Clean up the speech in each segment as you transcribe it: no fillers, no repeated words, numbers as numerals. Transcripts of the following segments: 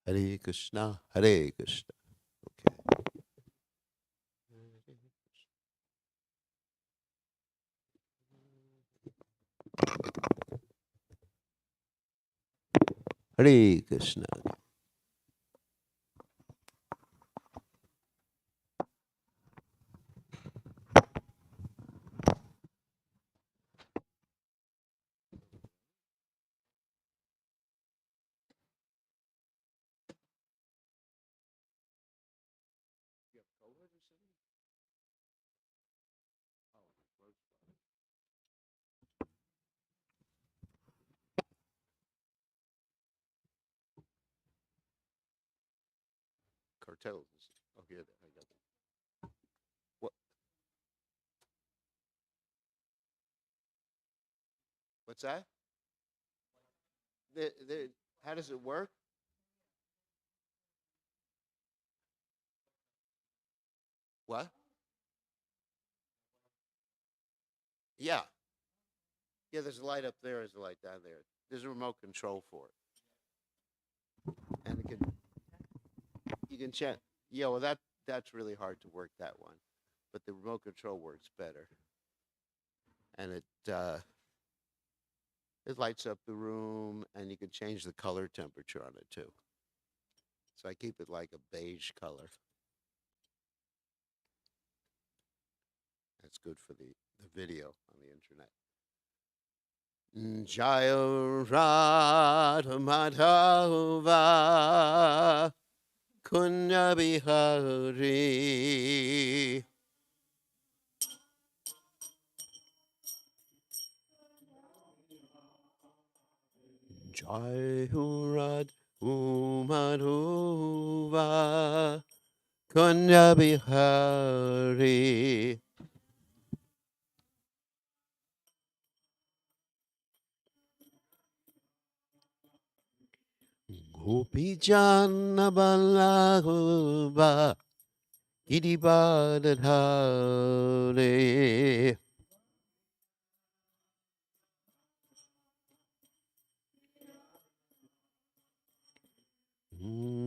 Hare Krishna, Hare Krishna. Okay. Hare Krishna. Cartels. Oh, yeah, I got that. What? What's that? How does it work? What? Yeah. Yeah, there's a light up there, there's a light down there. There's a remote control for it. And it can you can check. Yeah, well that's really hard to work that one. But the remote control works better. And it lights up the room and you can change the color temperature on it too. So I keep it like a beige color. That's good for the video on the internet. Jaya Radha Madhava Kunya Bihari Jai Radha Madhava Kunya Bihari Gopi Jana Balagova Gidibadadhare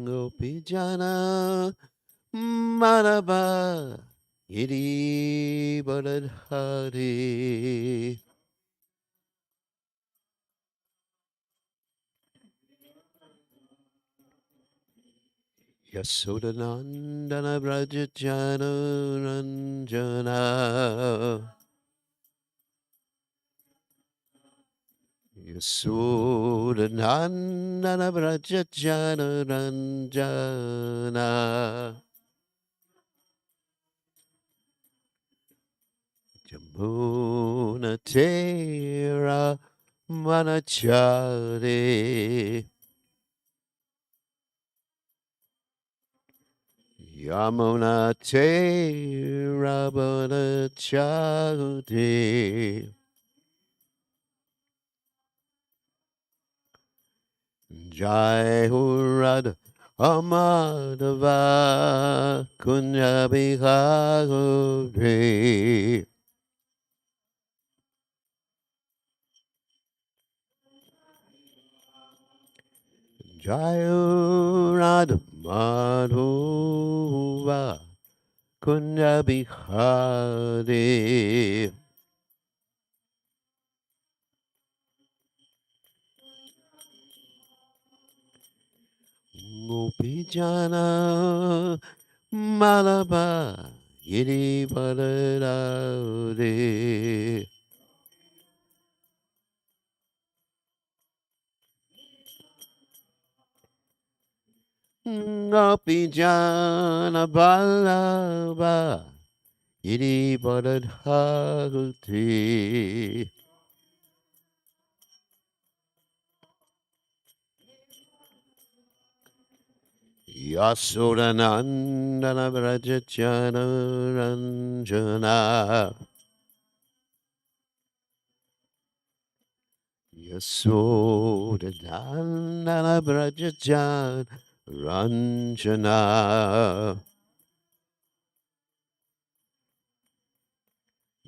Gopi Jana Madhava Gidibadadhare Yasodanandana Brajajana Ranjana Yasodanandana Brajajana Ranjana Jamuna Tera Manachare Yamuna Tera Manachare Jai Hurad Amadava Kunyabihare Jai Hurad Madhuva Kunyabihare Gopijana Malaba Yiri Balarade Gopijana Balaba Yiri Balarade Yasodanandana Vrajachana Ranjana Yasodanandana Vrajachana Ranjana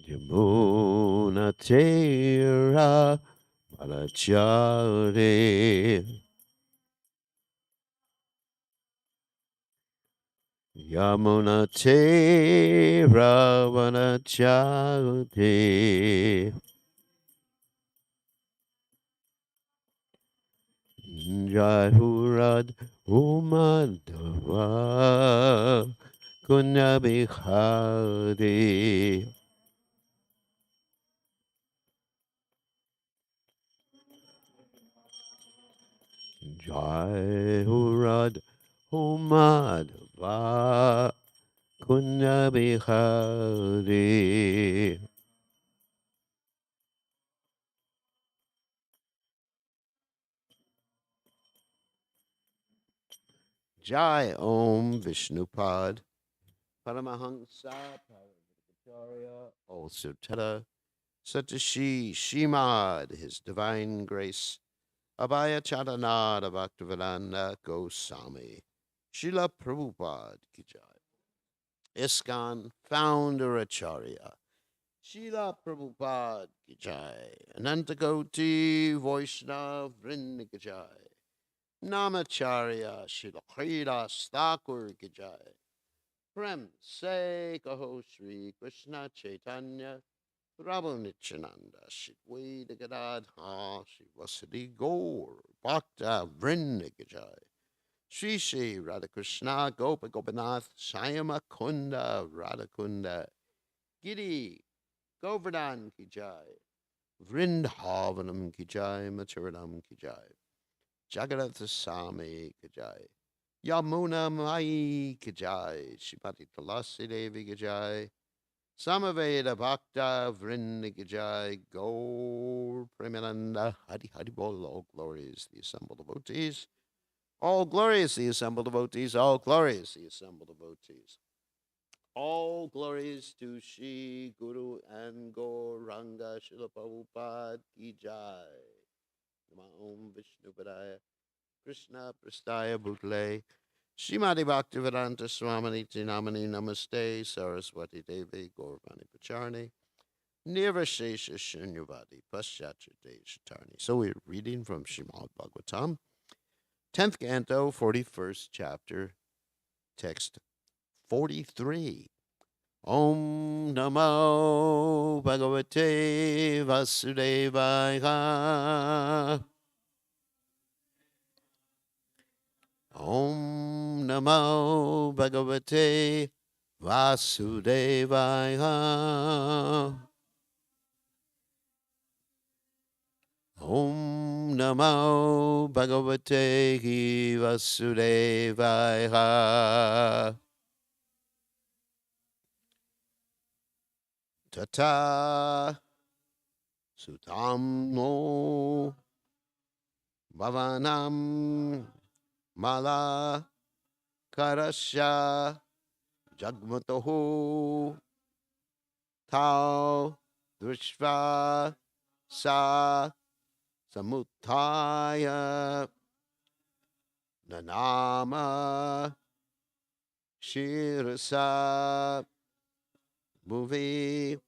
Yamuna Tera Palachare Yamuna Tera Palachare Jai Hurad Umadava Kunabihari Jai Hurad Umadava Kunabihari Jai Om Vishnupad Paramahansa Paramahansa also Teta Satashi Shimad, His Divine Grace, Abhaya Chadanada Bhaktivedanta Goswami, Srila Prabhupada Kijai, ISKCON Founder Acharya, Srila Prabhupada Kijai, Anantakoti Vaishnav Vrinda Kijai, Namacharya Srila Hridas Thakur Kijai, Prem Se Kaho Sri Krishna Chaitanya Prabhu Nityananda, Shidweda Gadadha, Shivasadi Gaur, Bhakta Vrindagajai, Sri Sri Radhakrishna, Gopa Gopinath, Shyama Kunda, Radhakunda, Giri, Govardhan Kijai, Vrindhavanam Kijai, Maturanam Kijai, Jagadath Sami Kijai, Yamuna Mai Kijai, Shipati Tulasi Devi Kijai, Samaveda Bhakta Vrindigajai Gaur Premananda Hari Hari Bol. All glorious the assembled devotees. All glorious the assembled devotees. All glorious the assembled devotees. All glories to Shri Guru and Gauranga Srila Prabhupada Ki Jai. Nama Om Vishnu Padaya Krishna Prastaya Bhutale Srimati Bhaktivedanta Swaminiti Namani Namaste Saraswati Devi Gauravani Pacharni Nirvashesha Shunyavadi Paschachate Shatarni. So we're reading from Srimad Bhagavatam, 10th canto, 41st chapter, text 43. Om Namo Bhagavate Vasudevaya. Om Namo Bhagavate Vasudevaya. Om Namo Bhagavate Vasudevaya. Tata Sutamno Bhavanam Mala Karasya Jagmatohu Tau Drishva Sa Samutaya Nanama Shirasa Bhuvi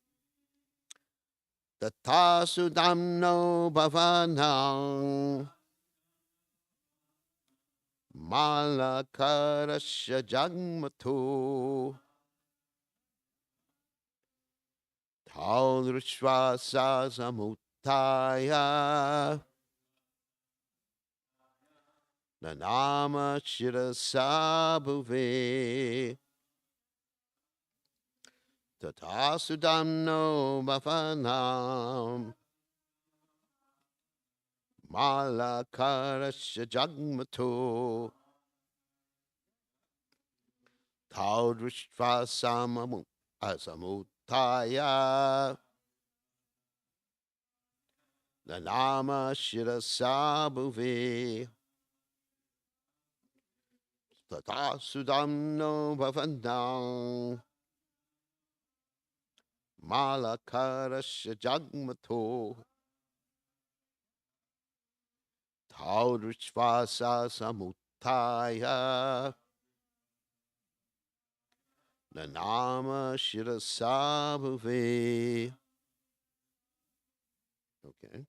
Tata Sudamno Bhavanam Malakarasya Jagmatu Taurishvasa Samutaya Nanama Shira Sabhuve Tatasudamno Bhavanam Malakarasya Jagmato Taudrishva Asamutaya Nanama Shira Sabhuve Tatasudamno Bhavanam Malakarasya Jagmato Taudrishvasa Samutaya Nanama Shirasabhuve. Okay.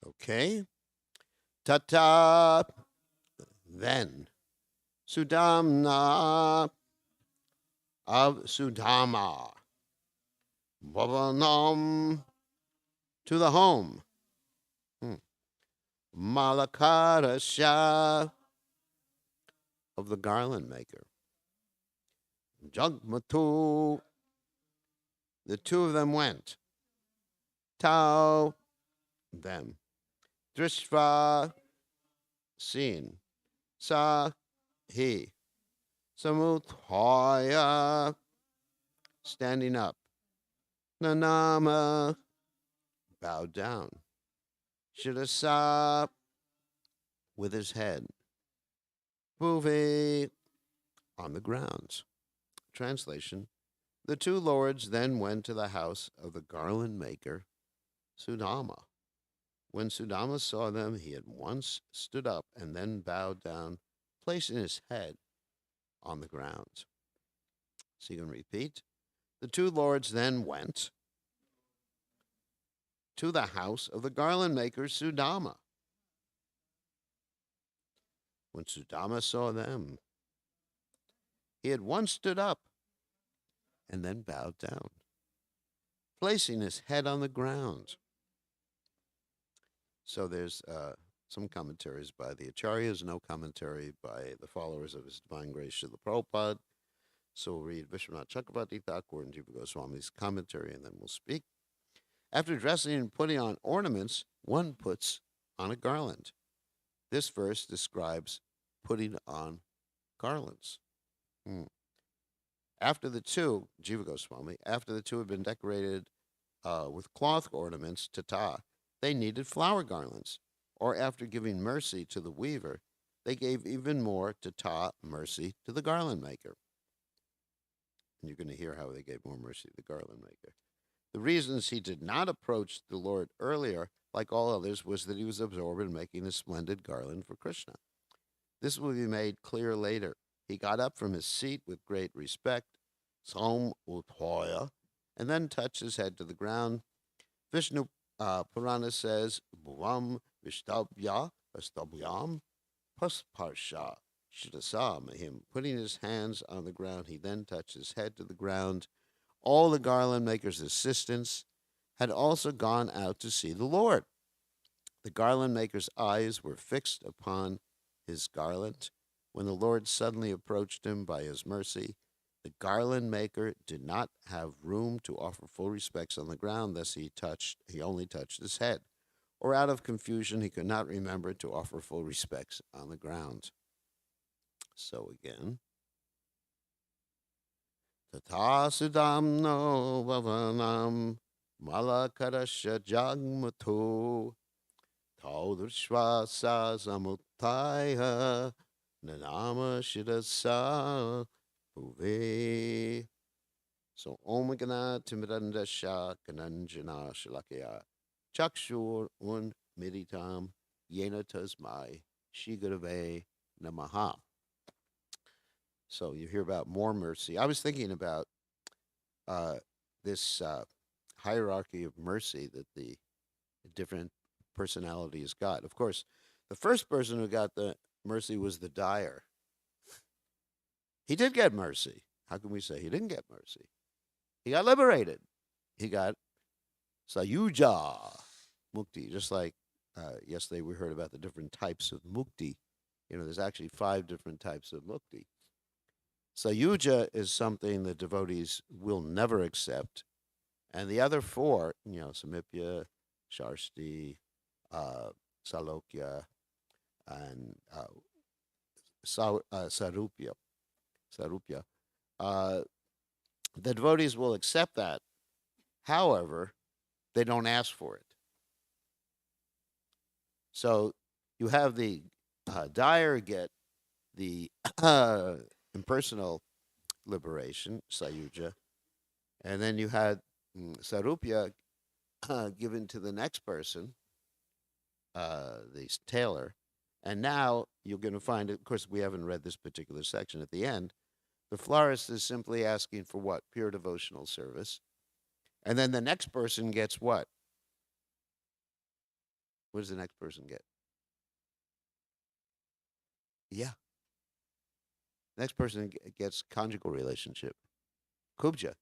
Okay. Tata. Then. Sudamna of Sudama. Bhavanam to the home. Malakarasya of the garland maker. Jagmatu. The two of them went. Tau. Them. Drishva. Seen. Sa. He. Samuthaya. Standing up. Nanama. Bowed down. Shirasa. With his head. Bhuve. On the grounds. Translation. The two lords then went to the house of the garland maker, Sudama. When Sudama saw them, he at once stood up and then bowed down, placing his head on the ground. So you can repeat. The two lords then went to the house of the garland maker, Sudama. When Sudama saw them, he at once stood up and then bowed down, placing his head on the ground. So there's some commentaries by the Acharyas, no commentary by the followers of His Divine Grace Srila Prabhupada. So we'll read Vishwanath Chakrabarti Thakur and Jiva Goswami's commentary, and then we'll speak. After dressing and putting on ornaments, one puts on a garland. This verse describes putting on garlands. After the two, Jiva Goswami, after the two had been decorated with cloth ornaments, tata, they needed flower garlands. Or after giving mercy to the weaver, they gave even more tata, mercy, to the garland maker. And you're going to hear how they gave more mercy to the garland maker. The reasons he did not approach the Lord earlier, like all others, was that he was absorbed in making a splendid garland for Krishna. This will be made clear later. He got up from his seat with great respect, Som Uthoya, and then touched his head to the ground. Vishnu Purana says, Bhuvam Vishtabhya Vastabhyam Pasparsha Shidasam. Putting his hands on the ground, he then touched his head to the ground. All the garland maker's assistants had also gone out to see the Lord. The garland maker's eyes were fixed upon his garland. When the Lord suddenly approached him by his mercy, The garland maker did not have room to offer full respects on the ground, thus he only touched his head. Or out of confusion, he could not remember to offer full respects on the ground. So again, Tatasudam no vavanam malakarasha jagmatu taudrishvasa samutaya nanama shirasa bhuve. So omagana timidandasha kananjana shalakya chakshur un miditam yena tasmai shigurave namaha. So you hear about more mercy. I was thinking about uh, this hierarchy of mercy that the different personalities got. Of course, the first person who got the mercy was the dyer. He did get mercy. How can we say he didn't get mercy? He got liberated. He got sayuja, mukti, just like yesterday we heard about the different types of mukti. There's actually 5 different types of mukti. Sayuja is something the devotees will never accept. And the other 4, Samipya, Sharshti, Salokya, and Sarupya, the devotees will accept that. However, they don't ask for it. So you have the dyer get the impersonal liberation, Sayuja, and then you had Sarupya given to the next person, the tailor, and now you're going to find, of course, we haven't read this particular section at the end, the florist is simply asking for what? Pure devotional service. And then the next person gets what? What does the next person get? Yeah. Next person gets conjugal relationship. Kubja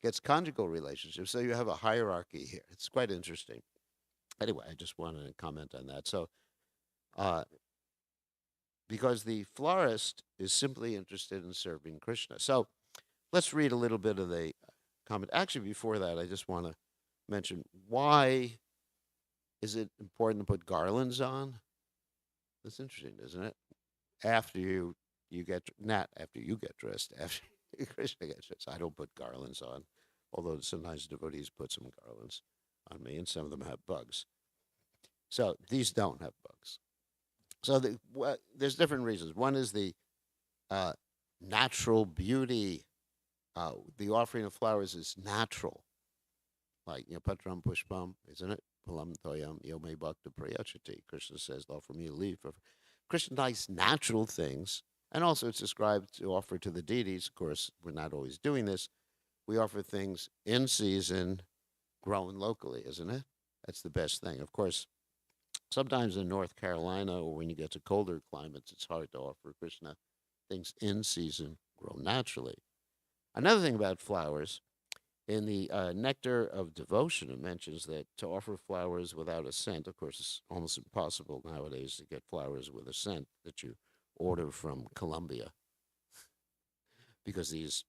gets conjugal relationship. So you have a hierarchy here. It's quite interesting. Anyway, I just wanted to comment on that. So, because the florist is simply interested in serving Krishna. So, let's read a little bit of the comment. Actually, before that, I just want to mention, why is it important to put garlands on? That's interesting, isn't it? After you get, not after you get dressed, after Krishna gets dressed. I don't put garlands on, although sometimes devotees put some garlands on me, and some of them have bugs. So these don't have bugs. So there's different reasons. One is the natural beauty. The offering of flowers is natural, like patram pushpam, isn't it? Palam toyam yome bhakta prayachati. Krishna says, offer me a leaf. Krishna likes natural things, and also it's described to offer to the deities. Of course, we're not always doing this. We offer things in season, grown locally, isn't it? That's the best thing. Of course, sometimes in North Carolina or when you get to colder climates, it's hard to offer Krishna things in season, grown naturally. Another thing about flowers, in the Nectar of Devotion, it mentions that to offer flowers without a scent, of course, it's almost impossible nowadays to get flowers with a scent that you order from Colombia. Because these,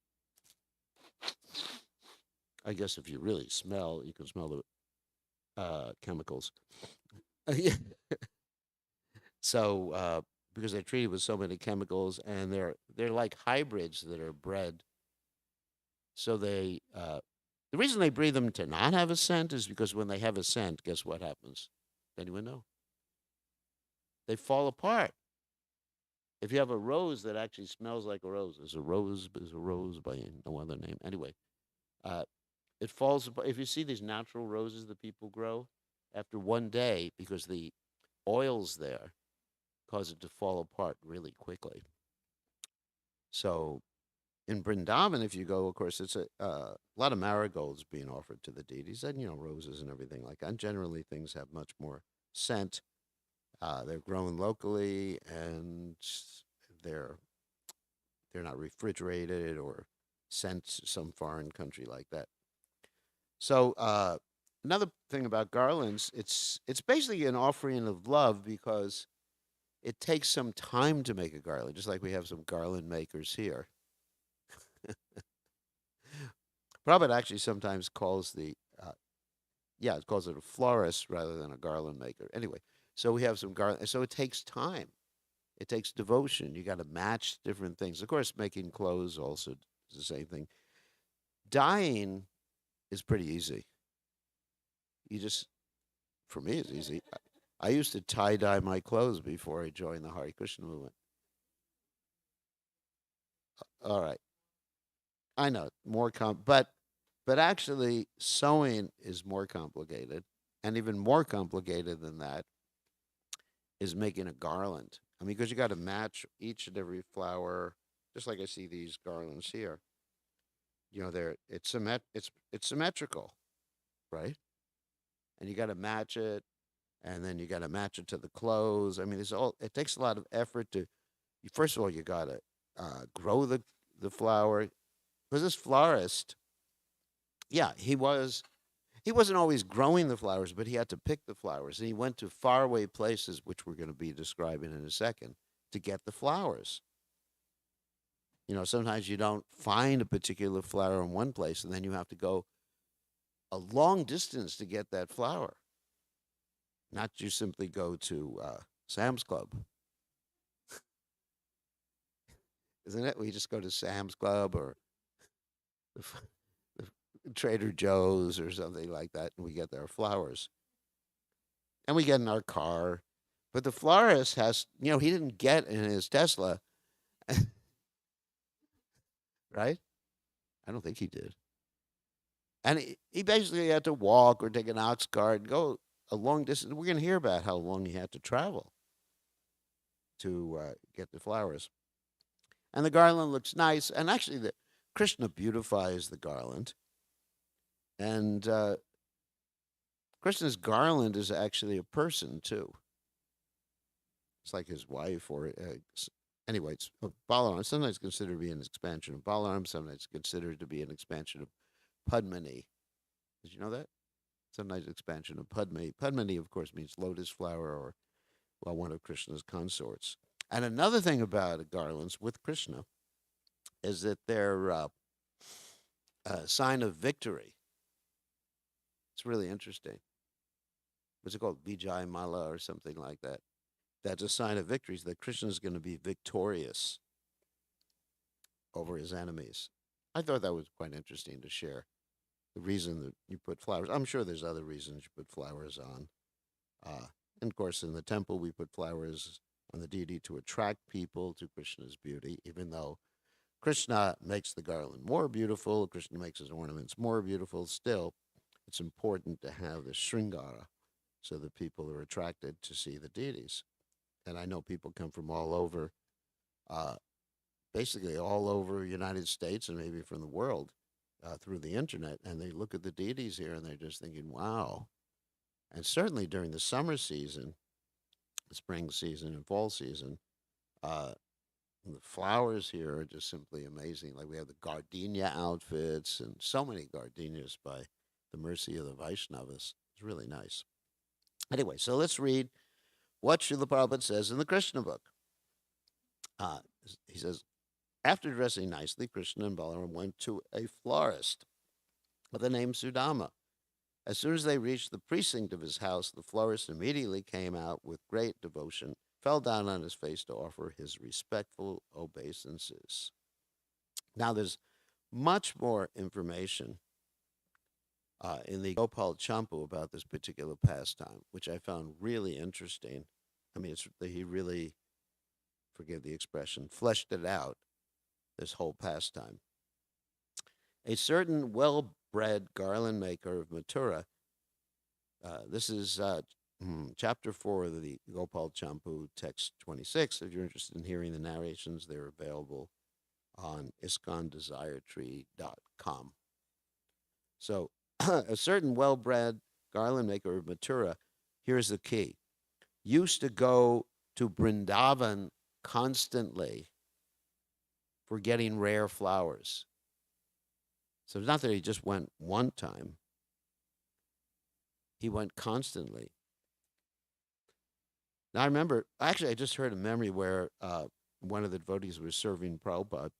I guess if you really smell, you can smell the chemicals. So, because they're treated with so many chemicals, and they're like hybrids that are bred. So the reason they breed them to not have a scent is because when they have a scent, guess what happens? Anyone know? They fall apart. If you have a rose that actually smells like a rose, there's a rose by no other name. Anyway, it falls apart. If you see these natural roses that people grow, after one day, because the oils there cause it to fall apart really quickly. So in Brindavan, if you go, of course, it's a lot of marigolds being offered to the deities, and roses and everything like that. And generally, things have much more scent. They're grown locally, and they're not refrigerated or sent to some foreign country like that. So another thing about garlands, it's basically an offering of love because it takes some time to make a garland, just like we have some garland makers here. Prabhupada actually sometimes calls it calls it a florist rather than a garland maker. Anyway, so we have some garland. So it takes time. It takes devotion. You got to match different things. Of course, making clothes also is the same thing. Dyeing is pretty easy. You just, for me, it's easy. I used to tie dye my clothes before I joined the Hare Krishna movement. All right, I know but actually, sewing is more complicated, and even more complicated than that is making a garland. I mean, because you got to match each and every flower, just like I see these garlands here. It's symmetrical, right? And you got to match it, and then you got to match it to the clothes. I mean, it takes a lot of effort to. First of all, you got to grow the flower because this florist, yeah, he wasn't always growing the flowers, but he had to pick the flowers, and he went to faraway places, which we're going to be describing in a second, to get the flowers. Sometimes you don't find a particular flower in one place, and then you have to go a long distance to get that flower. Not you simply go to Sam's Club, isn't it? We just go to Sam's Club or the, the Trader Joe's or something like that, and we get our flowers. And we get in our car. But the florist he didn't get in his Tesla, right? I don't think he did. And he basically had to walk or take an ox cart and go a long distance. We're going to hear about how long he had to travel to get the flowers. And the garland looks nice. And actually, the Krishna beautifies the garland. And Krishna's garland is actually a person, too. It's like his wife anyway, it's Balaram. Sometimes considered to be an expansion of Balaram. Sometimes considered to be an expansion of Padmini. Did you know that? Sometimes expansion of Padmini. Padmini, of course, means lotus flower or, well, one of Krishna's consorts. And another thing about garlands with Krishna is that they're a sign of victory. It's really interesting. What's it called? Vijay Mala or something like that. That's a sign of victory, so that Krishna is going to be victorious over his enemies. I thought that was quite interesting to share. The reason that you put flowers, I'm sure there's other reasons you put flowers on. And of course, in the temple, we put flowers on the deity to attract people to Krishna's beauty, even though Krishna makes the garland more beautiful, Krishna makes his ornaments more beautiful. Still, it's important to have the Sringara so that people are attracted to see the deities. And I know people come from all over, basically all over United States and maybe from the world through the internet, and they look at the deities here and they're just thinking, wow. And certainly during the summer season, the spring season and fall season, the flowers here are just simply amazing. Like we have the gardenia outfits and so many gardenias by the mercy of the Vaishnavas. It's really nice. Anyway, so let's read what Srila Prabhupada says in the Krishna book. He says, after dressing nicely, Krishna and Balaram went to a florist with the name Sudama. As soon as they reached the precinct of his house, the florist immediately came out with great devotion, fell down on his face to offer his respectful obeisances. Now, there's much more information in the Gopal Champu about this particular pastime, which I found really interesting. I mean, he really, forgive the expression, fleshed it out, this whole pastime. A certain well-bred garland maker of Mathura, this is chapter 4 of the Gopal Champu, text 26. If you're interested in hearing the narrations, they're available on ISKCONdesiretree.com. So, a certain well-bred garland maker of Mathura, here's the key, used to go to Brindavan constantly for getting rare flowers. So it's not that he just went one time. He went constantly. Now I remember, actually I just heard a memory where one of the devotees was serving Prabhupada,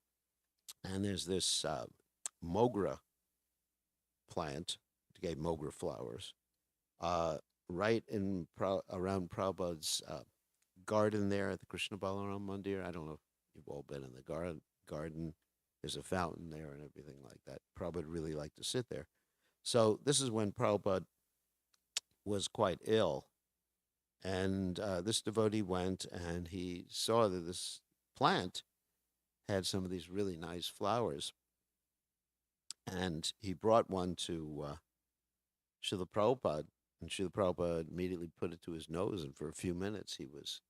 And there's this mogra plant, gave mogra flowers, uh, right in around Prabhupada's garden there at the Krishna Balaram Mandir. I don't know if you've all been in the garden. There's a fountain there and everything like that. Prabhupada really liked to sit there. So this is when Prabhupada was quite ill. And this devotee went and he saw that this plant had some of these really nice flowers. And he brought one to Srila Prabhupada. And Srila Prabhupada immediately put it to his nose. And for a few minutes, he was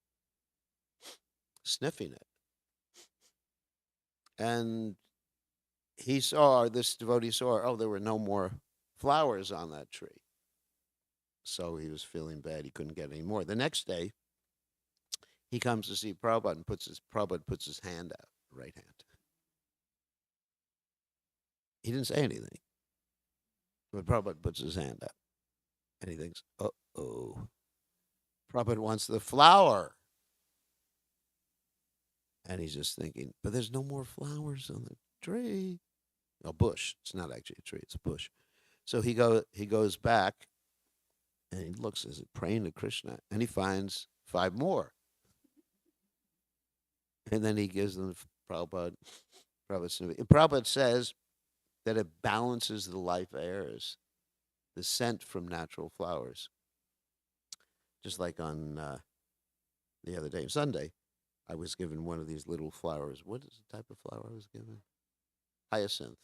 sniffing it. And this devotee saw, oh, there were no more flowers on that tree. So he was feeling bad. He couldn't get any more. The next day, he comes to see Prabhupada and Prabhupada puts his hand out, right hand. He didn't say anything. But Prabhupada puts his hand out. And he thinks, uh-oh. Prabhupada wants the flower. And he's just thinking, but there's no more flowers on the tree. A bush. It's not actually a tree. It's a bush. So he goes back and he looks, is it praying to Krishna? And he finds 5 more. And then he gives them to Prabhupada. Prabhupada says that it balances the life airs, the scent from natural flowers. Just like on the other day, Sunday, I was given one of these little flowers. What is the type of flower I was given? Hyacinth.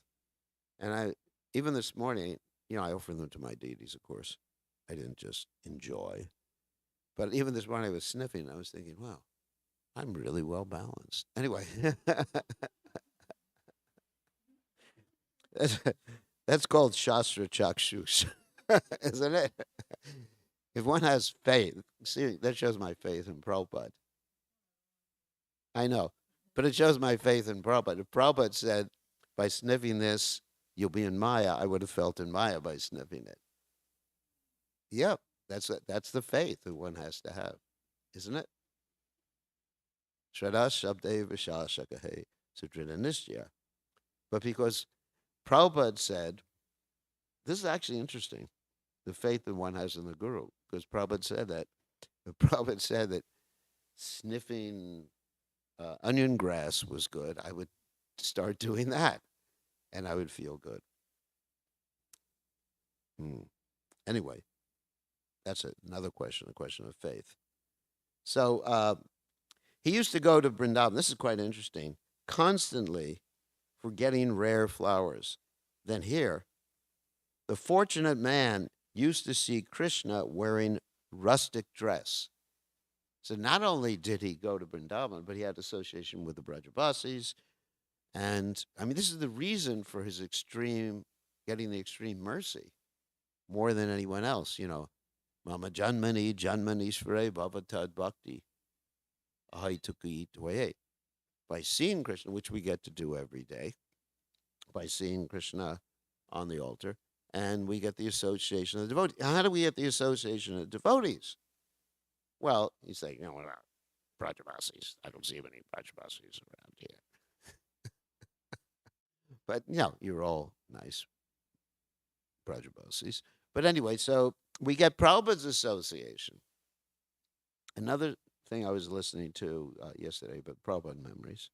And even this morning, I offer them to my deities, of course. I didn't just enjoy. But even this morning, I was sniffing. I was thinking, wow, I'm really well balanced. Anyway, that's called Shastra Chakshus, isn't it? If one has faith, see, that shows my faith in Prabhupada. I know, but it shows my faith in Prabhupada. If Prabhupada said, by sniffing this, you'll be in Maya, I would have felt in Maya by sniffing it. Yep, that's the faith that one has to have, isn't it? Shraddha Shabde Vishashakahe Sudrina Nishya. But because Prabhupada said, this is actually interesting, the faith that one has in the Guru, because Prabhupada said that sniffing onion grass was good. I would start doing that, and I would feel good. Anyway, that's another question, a question of faith. So he used to go to Vrindavan. This is quite interesting. Constantly for getting rare flowers. Then here, the fortunate man used to see Krishna wearing rustic dress. So not only did he go to Vrindavan, but he had association with the Brajabasis. And I mean, this is the reason for his getting the extreme mercy more than anyone else. Mama Janmani Janmanishvare Bhavatad Bhakti Ahai Tuki Dwaye. By seeing Krishna, which we get to do every day, by seeing Krishna on the altar, and we get the association of the devotees. How do we get the association of devotees? Well, you say, what about Brajabasis? I don't see many Brajabasis around here. But, you're all nice Brajabasis. But anyway, so we get Prabhupada's association. Another thing I was listening to yesterday about Prabhupada memories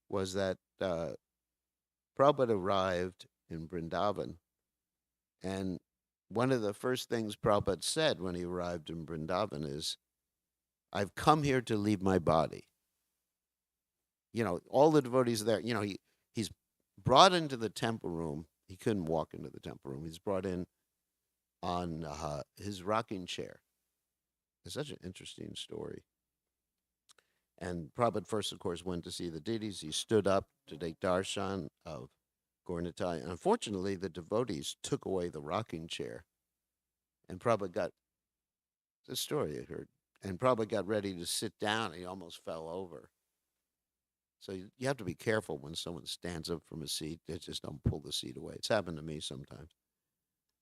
was that Prabhupada arrived in Vrindavan, and one of the first things Prabhupada said when he arrived in Vrindavan is, I've come here to leave my body. All the devotees there, he's brought into the temple room. He couldn't walk into the temple room. He's brought in on his rocking chair. It's such an interesting story. And Prabhupada first, of course, went to see the deities. He stood up to take darshan of Gaurnitai. And unfortunately, the devotees took away the rocking chair. And Prabhupada got, it's a story I heard, and Prabhupada got ready to sit down. He almost fell over. So you have to be careful when someone stands up from a seat. They just don't pull the seat away. It's happened to me sometimes.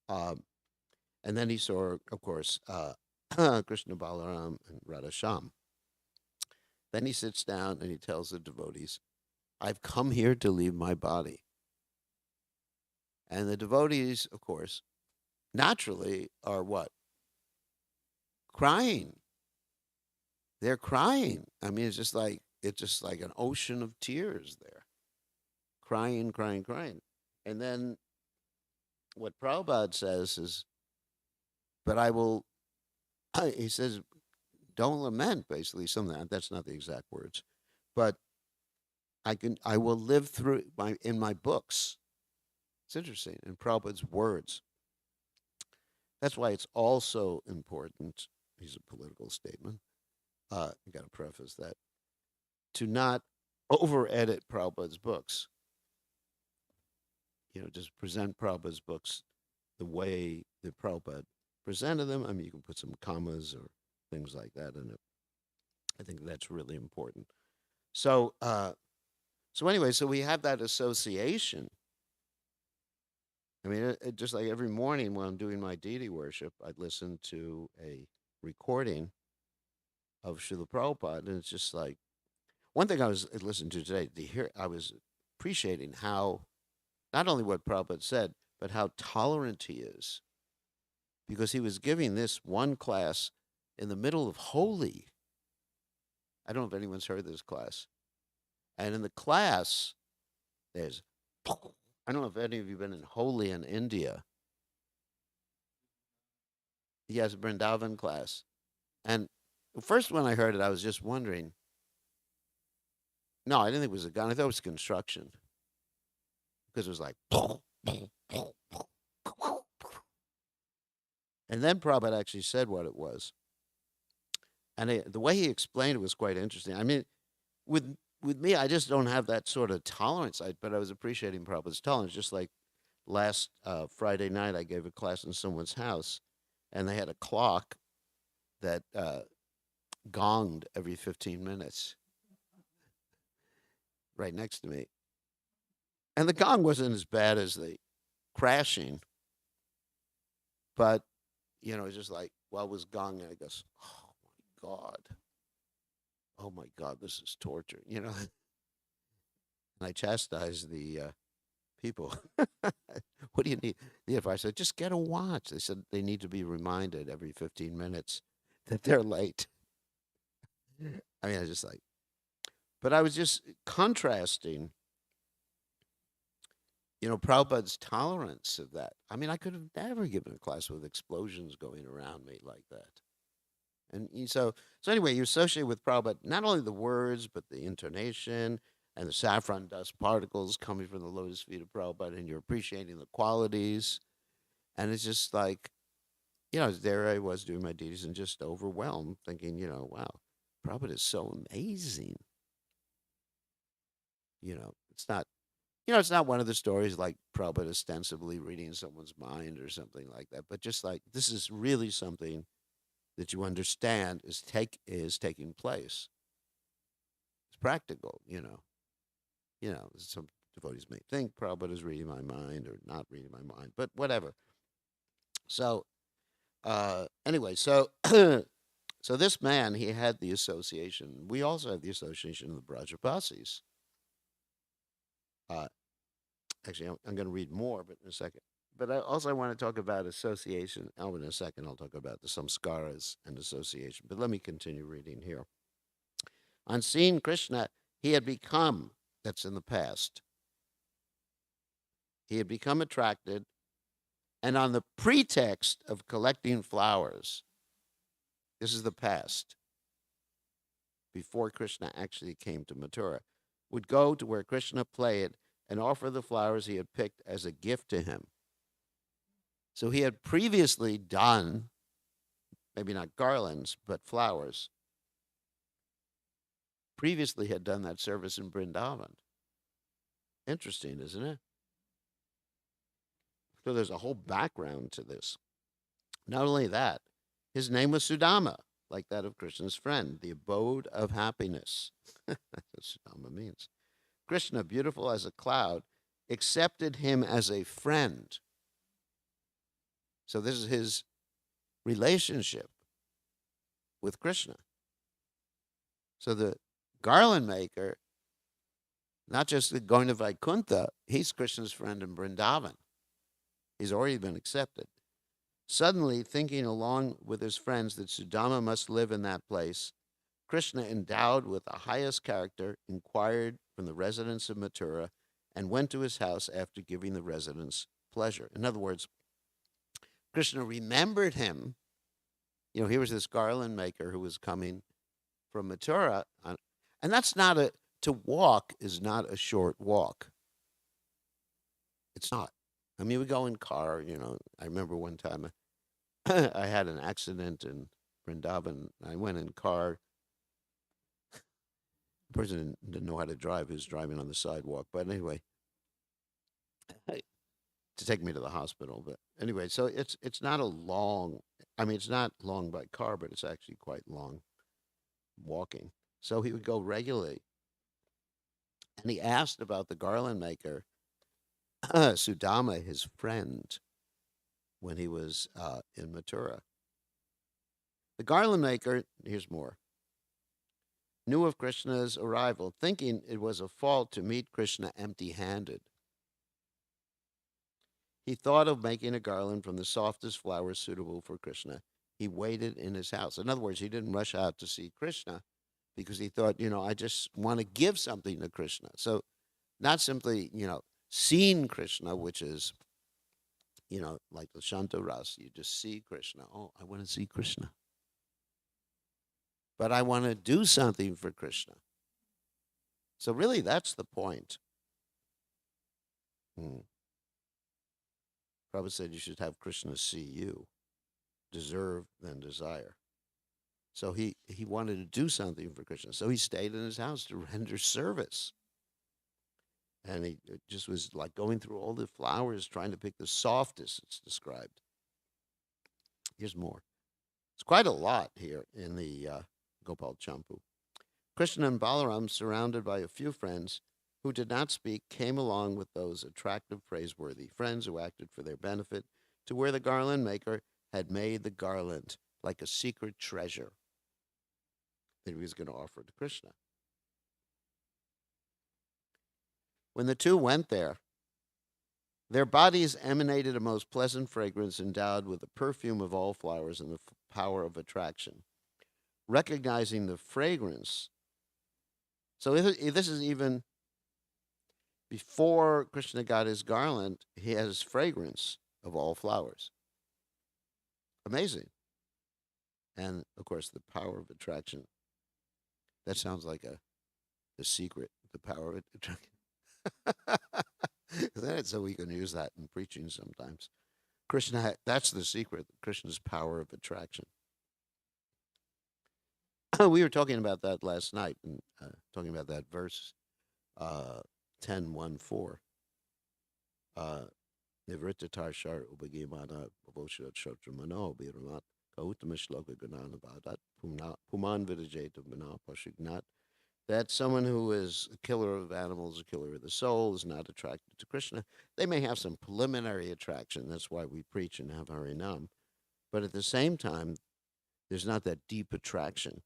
And then he saw, of course, Krishna Balaram and Radha Shyam. Then he sits down and he tells the devotees, I've come here to leave my body. And the devotees, of course, naturally are what? Crying. They're crying. I mean, it's just like an ocean of tears there. Crying, crying, crying. And then what Prabhupada says is, but I will, he says, don't lament, basically, something. That's not the exact words. But I will live through in my books. It's interesting, in Prabhupada's words. That's why it's also important, he's a political statement, you got to preface that, to not over edit Prabhupada's books. Just present Prabhupada's books the way that Prabhupada presented them. I mean, you can put some commas or things like that in it. I think that's really important. So, anyway, so we have that association. I mean, just like every morning when I'm doing my deity worship, I'd listen to a recording of Srila Prabhupada, and it's just like one thing I was listening to today. I was appreciating how not only what Prabhupada said, but how tolerant he is, because he was giving this one class in the middle of Holi. I don't know if anyone's heard of this class, and in the class, there's I don't know if any of you have been in Holi in India. He has a Vrindavan class. And first when I heard it, I was just wondering. No, I didn't think it was a gun. I thought it was construction. Because it was like. And then Prabhupada actually said what it was. And the way he explained it was quite interesting. I mean, with me, I just don't have that sort of tolerance. But I was appreciating Prabhupada's tolerance. Just like last Friday night, I gave a class in someone's house, and they had a clock that gonged every 15 minutes right next to me. And the gong wasn't as bad as the crashing, but, it's just like, while it was gonging, I guess, oh my God, this is torture, And I chastised the people. What do you need? The advice, I said, just get a watch. They said they need to be reminded every 15 minutes that they're late. I mean, I was just like, but I was just contrasting, Prabhupada's tolerance of that. I mean, I could have never given a class with explosions going around me like that. And so anyway, you associate with Prabhupada not only the words, but the intonation and the saffron dust particles coming from the lotus feet of Prabhupada, and you're appreciating the qualities. And it's just like, there I was doing my duties and just overwhelmed, thinking, wow, Prabhupada is so amazing. It's not, it's not one of the stories like Prabhupada ostensibly reading someone's mind or something like that, but just like this is really something that you understand is taking place. It's practical, Some devotees may think Prabhupada is reading my mind or not reading my mind, but whatever. So, anyway, so so this man, he had the association. We also have the association of the Brajabasis. Actually, I'm going to read more, but in a second. But I also want to talk about association. Oh, in a second, I'll talk about the samskaras and association. But let me continue reading here. On seeing Krishna, he had become, that's in the past, he had become attracted, and on the pretext of collecting flowers, this is the past, before Krishna actually came to Mathura, would go to where Krishna played and offer the flowers he had picked as a gift to him. So he had previously done, maybe not garlands, but flowers. Previously had done that service in Vrindavan. Interesting, isn't it? So there's a whole background to this. Not only that, his name was Sudama, like that of Krishna's friend, the abode of happiness. That's what Sudama means. Krishna, beautiful as a cloud, accepted him as a friend. So this is his relationship with Krishna. So the garland maker Not just going to Vaikuntha, he's Krishna's friend in Vrindavan. He's already been accepted. Suddenly, thinking along with his friends that Sudama must live in that place, Krishna, endowed with the highest character, inquired from the residents of Mathura and went to his house after giving the residents pleasure. In other words, Krishna remembered him. Here was this garland maker who was coming from Mathura. And that's not to walk is not a short walk. It's not. I mean, we go in car, I remember one time I had an accident in Vrindavan. I went in car. The person didn't know how to drive. He was driving on the sidewalk. But anyway, to take me to the hospital. But anyway, so it's not a long. I mean, it's not long by car, but it's actually quite long walking. So he would go regularly, and he asked about the garland maker, Sudama, his friend, when he was in Mathura. The garland maker, here's more, knew of Krishna's arrival, thinking it was a fault to meet Krishna empty-handed. He thought of making a garland from the softest flowers suitable for Krishna. He waited in his house. In other words, he didn't rush out to see Krishna because he thought, I just want to give something to Krishna. So not simply, seeing Krishna, which is, like the Shanta Ras, you just see Krishna. Oh, I want to see Krishna. But I want to do something for Krishna. So really, that's the point. Prabhupada said you should have Krishna see you. Deserve, then desire. So he wanted to do something for Krishna. So he stayed in his house to render service. And he just was like going through all the flowers, trying to pick the softest, it's described. Here's more. It's quite a lot here in the Gopal Champu. Krishna and Balaram, surrounded by a few friends who did not speak, came along with those attractive, praiseworthy friends who acted for their benefit to where the garland maker had made the garland like a secret treasure that he was going to offer to Krishna. When the two went there, their bodies emanated a most pleasant fragrance endowed with the perfume of all flowers and the power of attraction. Recognizing the fragrance, so this is even before Krishna got his garland, he has fragrance of all flowers. Amazing. And, of course, the power of attraction. That sounds like a secret, the power of attraction. So we can use that in preaching sometimes. Krishna, that's the secret, Krishna's power of attraction. We were talking about that last night, and talking about that verse 10:1-4. Nivrittatar shar ubagimana bhavoshat shotramano biramat kauttamashloka gananabadat puman vidajeta mana pashignat. That someone who is a killer of animals, a killer of the soul, is not attracted to Krishna. They may have some preliminary attraction. That's why we preach and have Harinam. But at the same time, there's not that deep attraction.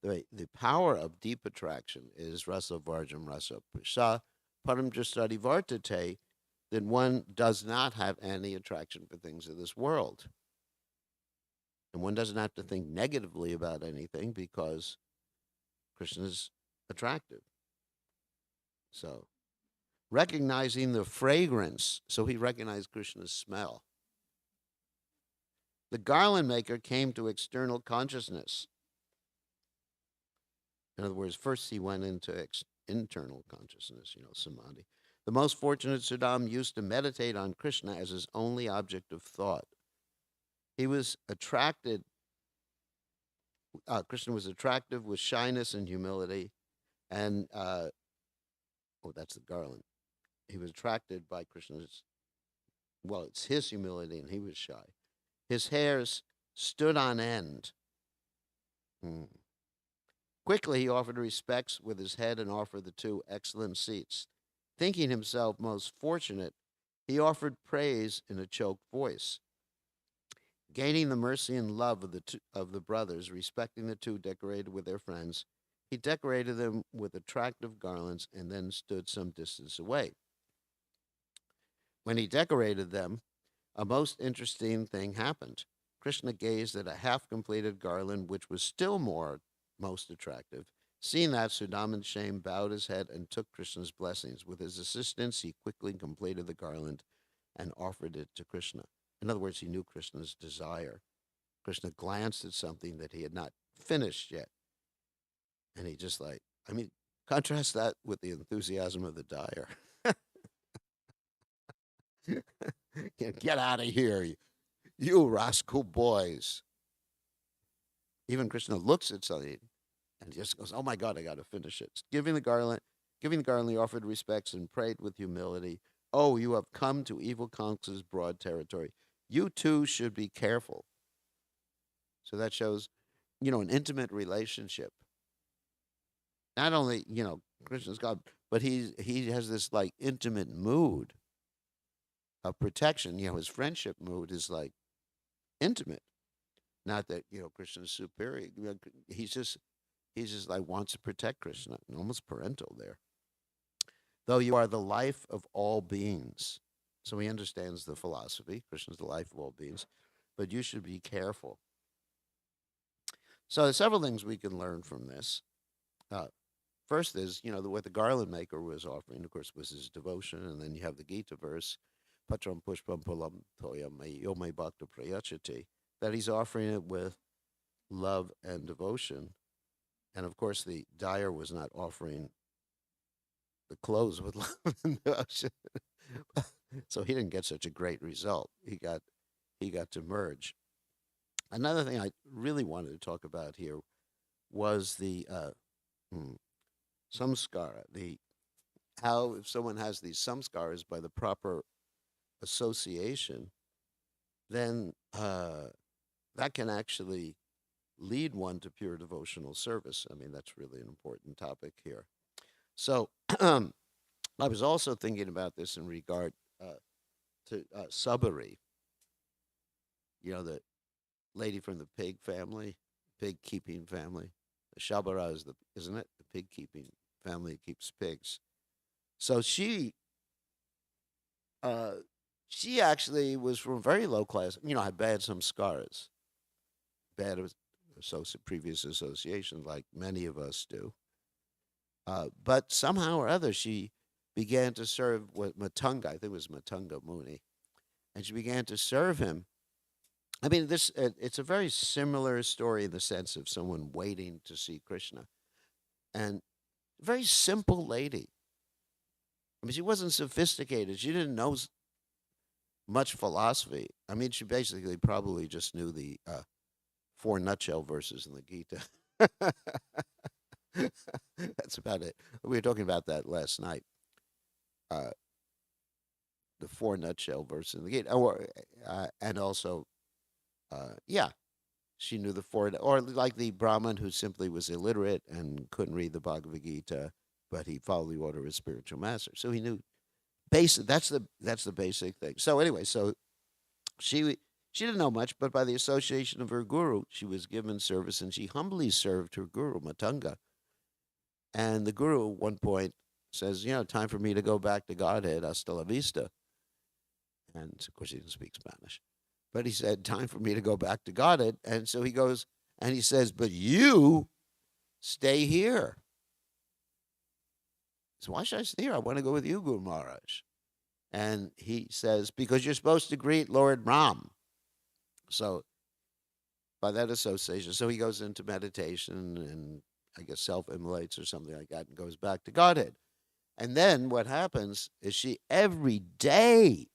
The power of deep attraction is rasa varjam rasa prisa param drastadi vartate, that one does not have any attraction for things of this world. And one doesn't have to think negatively about anything because Krishna's attractive. So, recognizing the fragrance, so he recognized Krishna's smell. The garland maker came to external consciousness. In other words, first he went into internal consciousness, samadhi. The most fortunate Sudam used to meditate on Krishna as his only object of thought. He was attracted, Krishna was attractive with shyness and humility, and, that's the garland. He was attracted by Krishna's, it's his humility, and he was shy. His hairs stood on end. Quickly, he offered respects with his head and offered the two excellent seats. Thinking himself most fortunate, he offered praise in a choked voice. Gaining the mercy and love of the brothers, respecting the two decorated with their friends, He decorated them with attractive garlands and then stood some distance away. When he decorated them, a most interesting thing happened. Krishna gazed at a half completed garland, which was still more most attractive. Seeing that, Sudaman Shame bowed his head and took Krishna's blessings. With his assistance, he quickly completed the garland and offered it to Krishna. In other words, he knew Krishna's desire. Krishna glanced at something that he had not finished yet. And he just like, I mean, contrast that with the enthusiasm of the dyer. Get out of here, you rascal boys. Even Krishna looks at something and just goes, "Oh my God, I got to finish it." Giving the garland, he offered respects and prayed with humility. "Oh, you have come to evil Kamsa's broad territory. You too should be careful." So that shows, an intimate relationship. Not only, Krishna's God, but he has this like intimate mood of protection. His friendship mood is like intimate. Not that Krishna's superior. He's just like wants to protect Krishna, almost parental there. Though you are the life of all beings, so he understands the philosophy. Krishna's the life of all beings, but you should be careful. So there's several things we can learn from this. Uh, First is, what the garland maker was offering, of course, was his devotion, and then you have the Gita verse, Patram Pushpam Pulam Toyam Yome Bhakta Prayachati, that he's offering it with love and devotion. And of course, the dyer was not offering the clothes with love and devotion, so he didn't get such a great result. He got to merge. Another thing I really wanted to talk about here was the samskara, the how if someone has these samskaras by the proper association, then that can actually lead one to pure devotional service. I mean, that's really an important topic here. So I was also thinking about this in regard to Sabari, the lady from the pig family, pig keeping family. The Shabara is isn't it? The pig keeping family that keeps pigs. So uh, she actually was from very low class. Had bad some scars, bad previous associations, like many of us do. But somehow or other, she began to serve with Matunga. I think it was Matunga Muni, and she began to serve him. I mean, it's a very similar story in the sense of someone waiting to see Krishna, and very simple lady. I mean, she wasn't sophisticated. She didn't know much philosophy. I mean, she basically probably just knew the four nutshell verses in the Gita. That's about it. We were talking about that last night. Uh, the four nutshell verses in the Gita, and also, yeah, she knew the four, or like the Brahmin who simply was illiterate and couldn't read the Bhagavad Gita, but he followed the order of his spiritual master, so he knew basic. That's the basic thing. So anyway, so she didn't know much, but by the association of her guru, she was given service, and she humbly served her guru Matanga. And the guru at one point says, time for me to go back to Godhead, hasta la vista. And of course, he didn't speak Spanish. But he said, time for me to go back to Godhead. And so he goes and he says, but you stay here. So why should I stay here? I want to go with you, Guru Maharaj. And he says, because you're supposed to greet Lord Ram. So by that association, so he goes into meditation and I guess self-immolates or something like that and goes back to Godhead. And then what happens is she every day,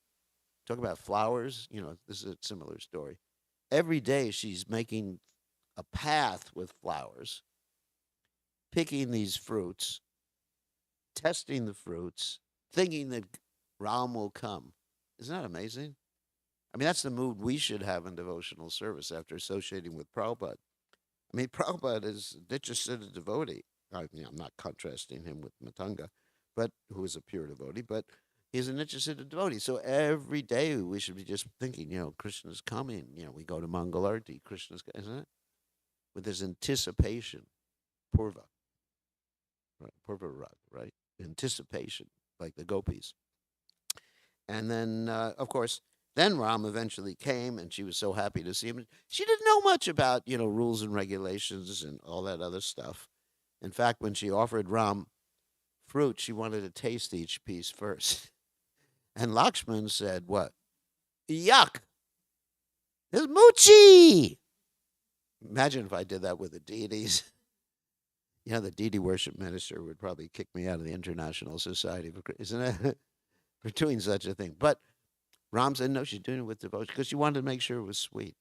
talk about flowers, this is a similar story. Every day she's making a path with flowers, picking these fruits, testing the fruits, thinking that Ram will come. Isn't that amazing? I mean, that's the mood we should have in devotional service after associating with Prabhupada. I mean, Prabhupada is Nityasiddha devotee. I'm not contrasting him with Matanga, but who is a pure devotee, but he's a Nityasiddha devotee. So every day we should be just thinking, Krishna's coming. We go to Mangalarti, Krishna's, isn't it? With this anticipation, purva. right? Purple rug, right? Anticipation, like the gopis. And then, of course, then Ram eventually came, and she was so happy to see him. She didn't know much about, rules and regulations and all that other stuff. In fact, when she offered Ram fruit, she wanted to taste each piece first. And Lakshman said, "What? Yuck! It's moochie!" Imagine if I did that with the deities. The deity worship minister would probably kick me out of the International Society for, isn't it? For doing such a thing. But Ram said, no, she's doing it with devotion because she wanted to make sure it was sweet.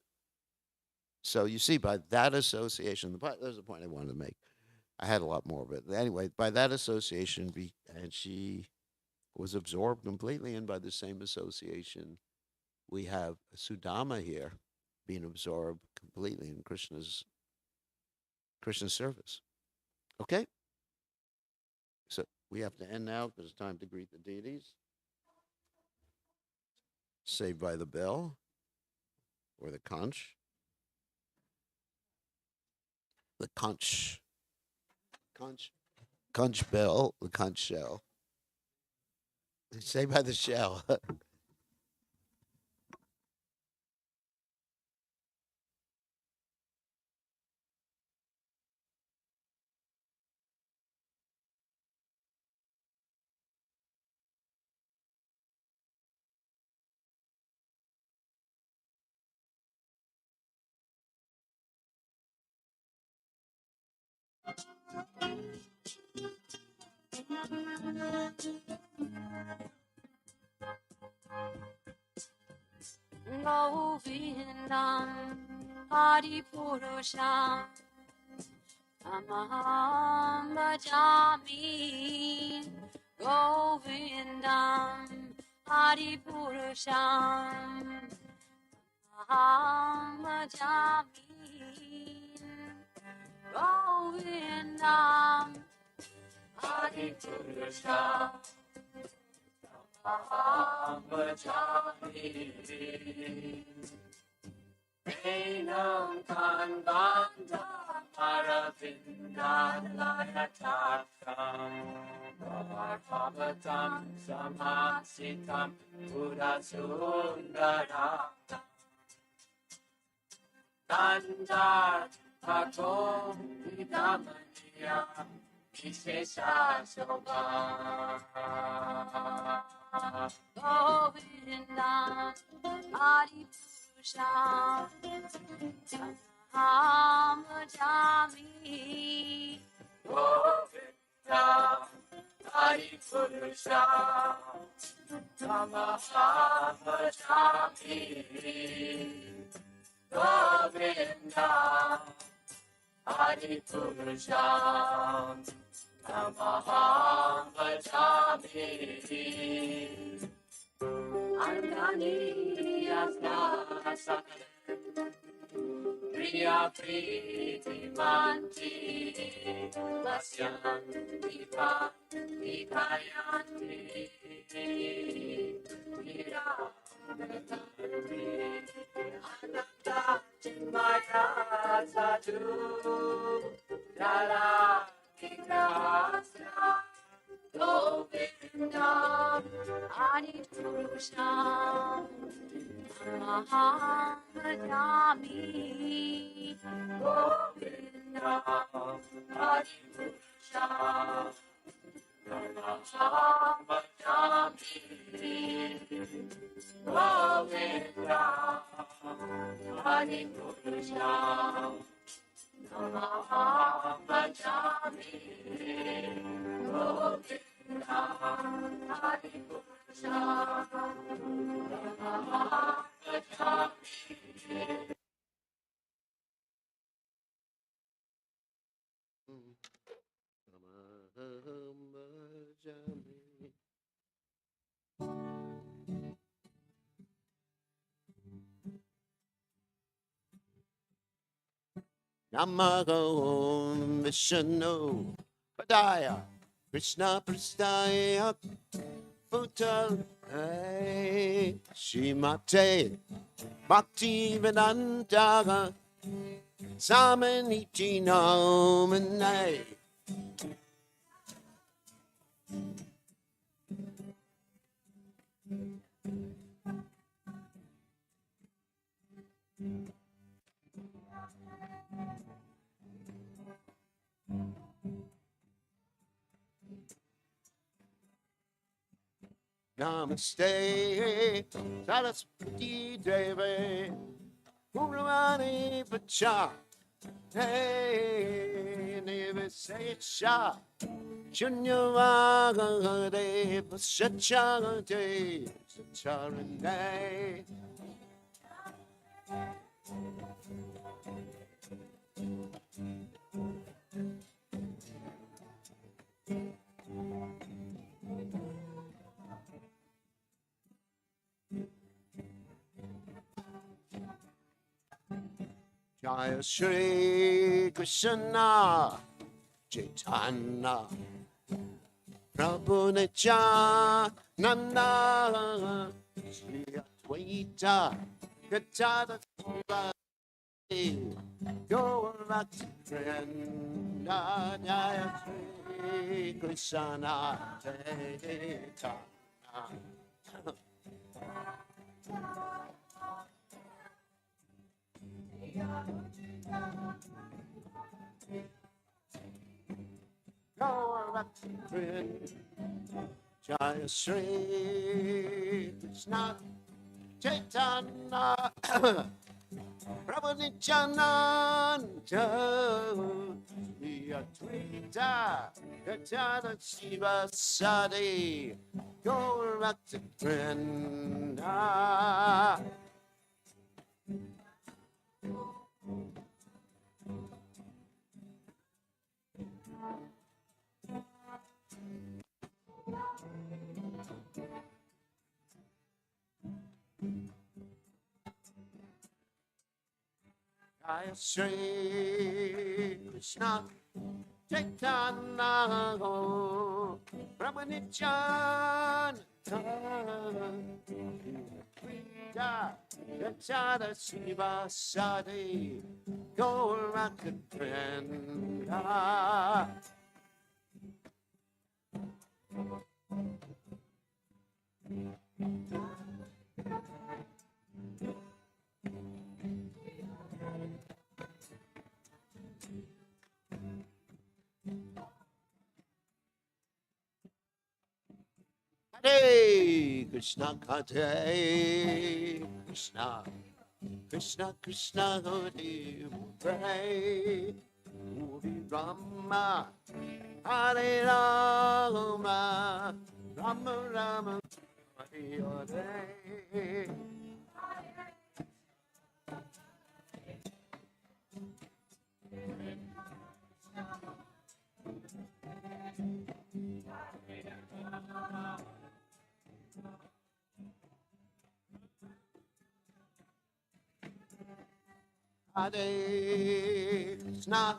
So you see, by that association, there's the point I wanted to make. I had a lot more, but anyway, by that association, and she was absorbed completely, and by the same association, we have Sudama here being absorbed completely in Krishna's service. Okay? So we have to end now because it's time to greet the deities. Saved by the bell or the conch. The conch bell, the conch shell. Saved by the shell. Govindam Adipurusham Tamaham Bhajami Govindam Adipurusham Tamaham Bhajami Govindam Adipurusham Tamaham Bhajami Enam Kanvanda Paravindalayatakam Bharavatam Samasitam Purasundaram Tandar Pakom Vidamaniya Vishesha Shobha Govinda Adipurusha Tamaham Bhajami Govinda Adipurusha Tamaham Bhajami Govinda Adipurusha Tamaham Bhajami Angani Asna Priya Priti Manti Vasyanti Vikayanti Viratanti Ananda Chimmaya Sadhu Dala Kikrasya Govinda Adipurusha Tamaham Bhajami Govinda Adipurusha Tamaham Bhajami Govinda Adipurusha Tamaham Bhajami Govinda Adipurusha Tamaham Bhajami Namago Vishnu Padaya Krishna Prasthaya Futal Shimate Bhakti Vedanta Samaniti Namane Namaste, Saraswati Devi, Purnamani Pacha, Hey, Nivesesha, Shunyavagade, Pasachagade, Sacharane. Jaya Shri Krishna Chaitanya Prabhu Nityananda Shri Advaita Gadada Gaura Krishna Jaya Shri Krishna Chaitanya. Jaya Shri Krishna Chaitanya Prabhu Nityananda Shri Advaita Gadada Shiva Sadi Gaura Krishna. Jaya Shri Krishna Chaitanya Prabhu Nityananda Gachada Shiva Sadi Gaura Krishna. Hare Krishna, Hare Krishna, Krishna Krishna, Hare Hare, Hare Rama, Hare Rama, Rama Rama, Hare Hare. Hare Krishna,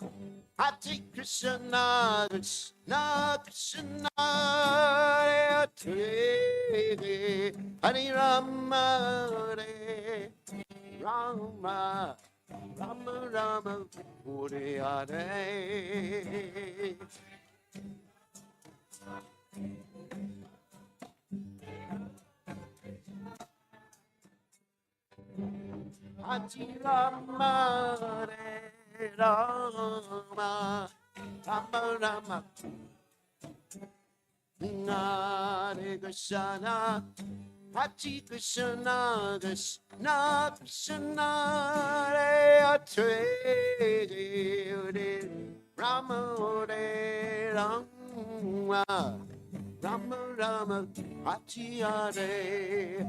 Hare Krishna, Krishna Krishna, Hare Hare, Hare Rama, Hare Rama, Rama Rama, Hare Hare. Hare Rama, Hare Rama, Rama Rama, Hare Krishna, Hare Krishna, Krishna Krishna, Hare Hare, Rama, Hare Rama, Rama Rama, Hare Hare.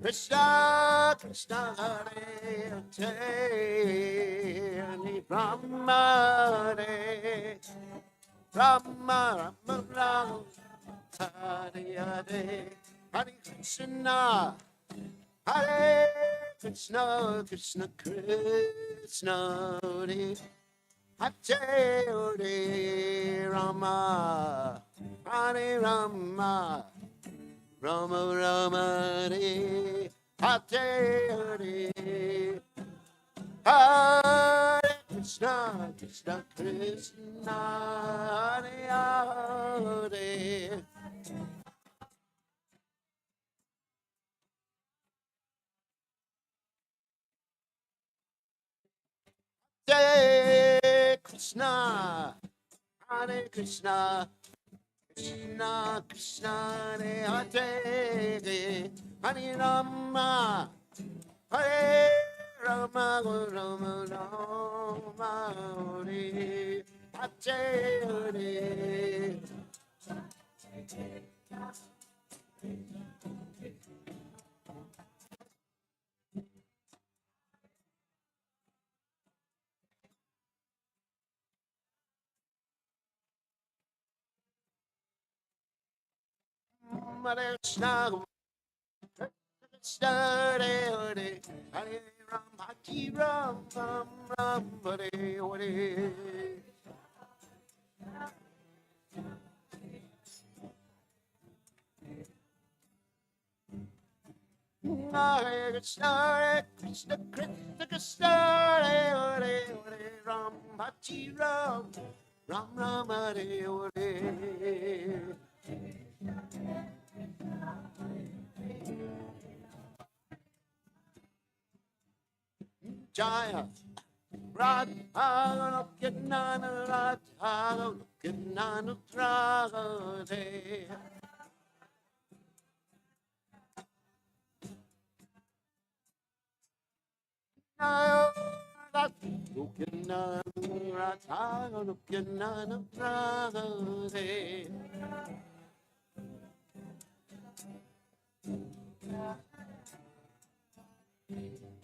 Krishna, Krishna, Hare Hare, Rama, Hare Rama, Rama, Rama, Hare Hare, Hare Krishna, Hare Krishna, Krishna Krishna, Hare Hare, Rama, Hare Rama, Rama Rama, Hare Hare, Hare Krishna, Krishna Krishna, Hare Hare. Hare Krishna, Hare Krishna, Krishna Krishna, Hare Hare, Hare Rama, Hare Rama, Rama Rama, Hare Hare. Hare Krishna, Krishna Hare Hare, Hare Ram, Hare Ram, Ram Ram, Hare Hare. Hare Krishna, Krishna Krishna, Krishna Hare Hare, Hare Ram, Hare Ram, Ram Ram, Hare Hare. Jaya Radha Kinana Radha Kinana Radha.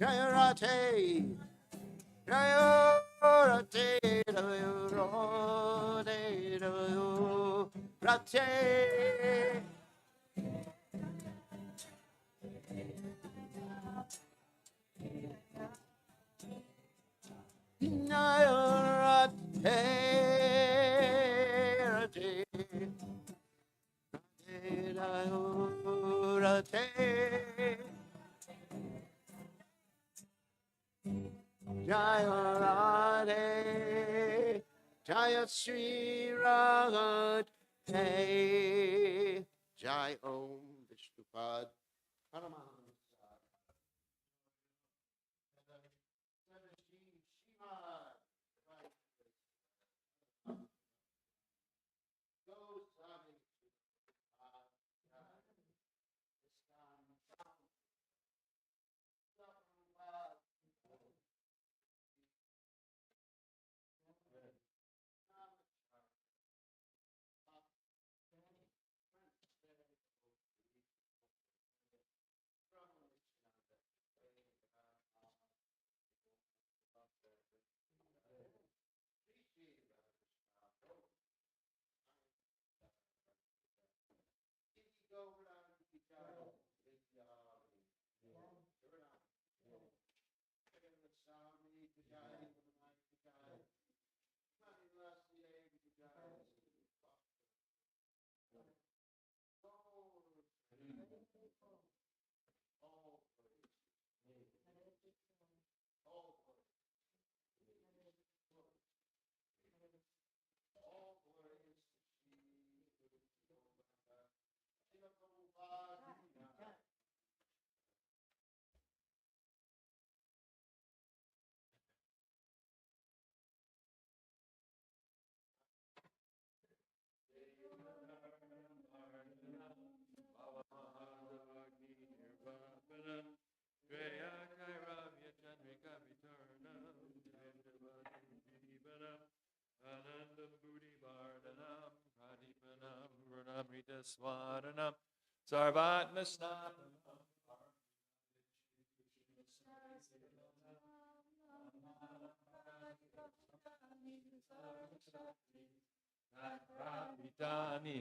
Jayarate, Jayarate, Rate. Jaya Radhe, Jaya Sri Radhe, Jai Om Vishnupad Paramahamsa. Swaranam Sarvatma Snapam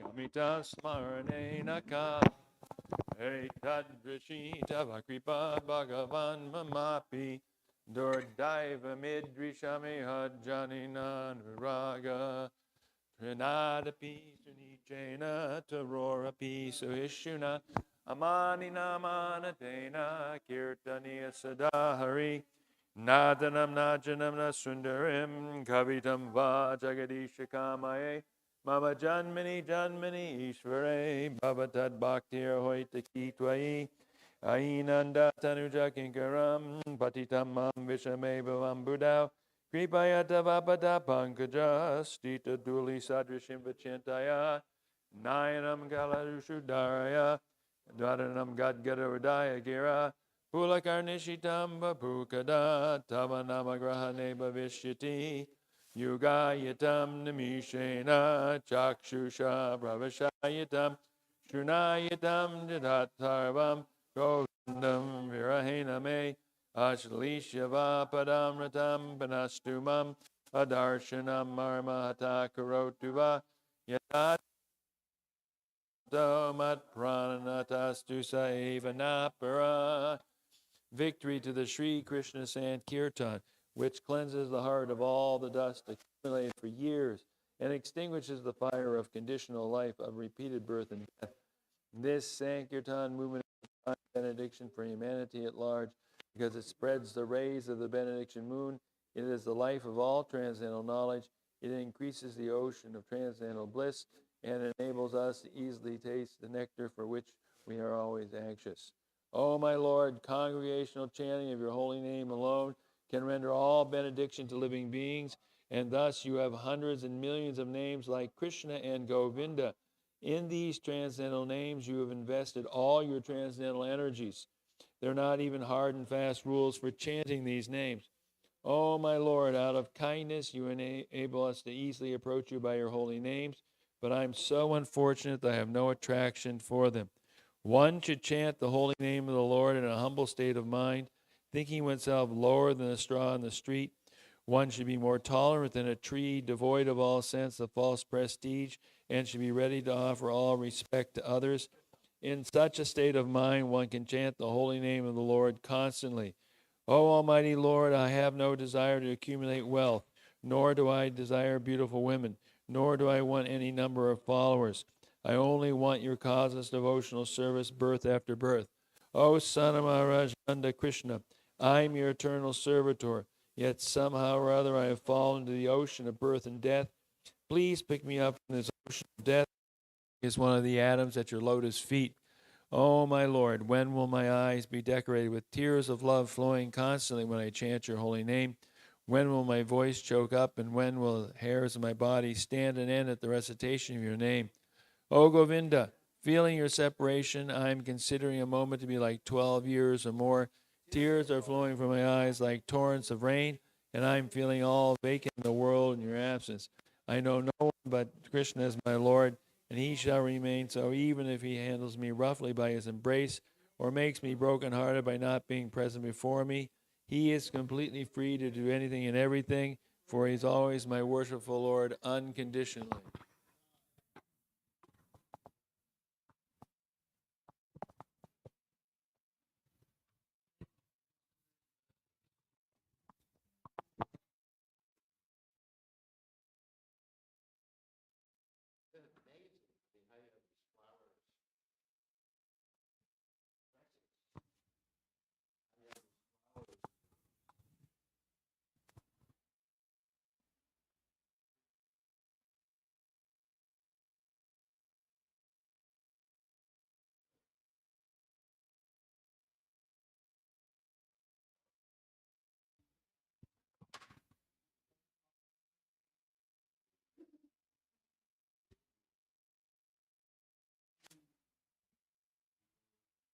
Amita Smarane Naka Etad Vrishita Vakripa Bhagavan Mamapi Durdaiva Midrishami Hajjanina Nuraga Trinadapi Sunichena Tarorapi Suishuna Amani Namana Dena Kirtaniya Sadahari Nadanam Najanam Nasundarim Kavitam Va Jagadisha Kamaye Mama Janmani Janmani Ishvare Bhavatad Bhaktir Hoita Kitwai Ainanda Tanuja Kinkaram Patitam Mam Vishame Bhavam Budao Kripayata Vapada Pankaja Stita Duli Sadrashim Vachintaya Nayanam Galarushu Daraya Dvaranam Gadgadaradaya Gira Pulakarnishitam Bapukada Tavanamagrahane Bhavishyati Yugayatam Nimishena Chakshusha Pravashayatam Shunayatam Jidhatarvam Govindam Virahena Me Ashlishyava Padamratam Panastumam Adarshanam Marmahata Karotuva Yatat Domat Pranatastu Saivanapara. Victory to the Sri Krishna Sankirtan, which cleanses the heart of all the dust accumulated for years and extinguishes the fire of conditional life of repeated birth and death. This Sankirtan movement is a benediction for humanity at large because it spreads the rays of the benediction moon. It is the life of all transcendental knowledge. It increases the ocean of transcendental bliss and enables us to easily taste the nectar for which we are always anxious. O my Lord, congregational chanting of your holy name alone can render all benediction to living beings, and thus you have hundreds and millions of names like Krishna and Govinda. In these transcendental names, you have invested all your transcendental energies. There are not even hard and fast rules for chanting these names. O my Lord, out of kindness, you enable us to easily approach you by your holy names, but I am so unfortunate that I have no attraction for them. One should chant the holy name of the Lord in a humble state of mind, thinking oneself lower than a straw in the street. One should be more tolerant than a tree, devoid of all sense of false prestige, and should be ready to offer all respect to others. In such a state of mind, one can chant the holy name of the Lord constantly. O Almighty Lord, I have no desire to accumulate wealth, nor do I desire beautiful women, nor do I want any number of followers. I only want your causeless devotional service birth after birth. O Son of Maharaj Nanda Krishna, I am your eternal servitor, yet somehow or other I have fallen into the ocean of birth and death. Please pick me up from this ocean of death. Is one of the atoms at your lotus feet. Oh, my Lord, when will my eyes be decorated with tears of love flowing constantly when I chant your holy name? When will my voice choke up, and when will the hairs of my body stand and end at the recitation of your name? O Govinda, feeling your separation, I am considering a moment to be like 12 years or more. Tears are flowing from my eyes like torrents of rain, and I am feeling all vacant in the world in your absence. I know no one but Krishna as my Lord, and he shall remain so even if he handles me roughly by his embrace or makes me brokenhearted by not being present before me. He is completely free to do anything and everything, for he is always my worshipful Lord unconditionally.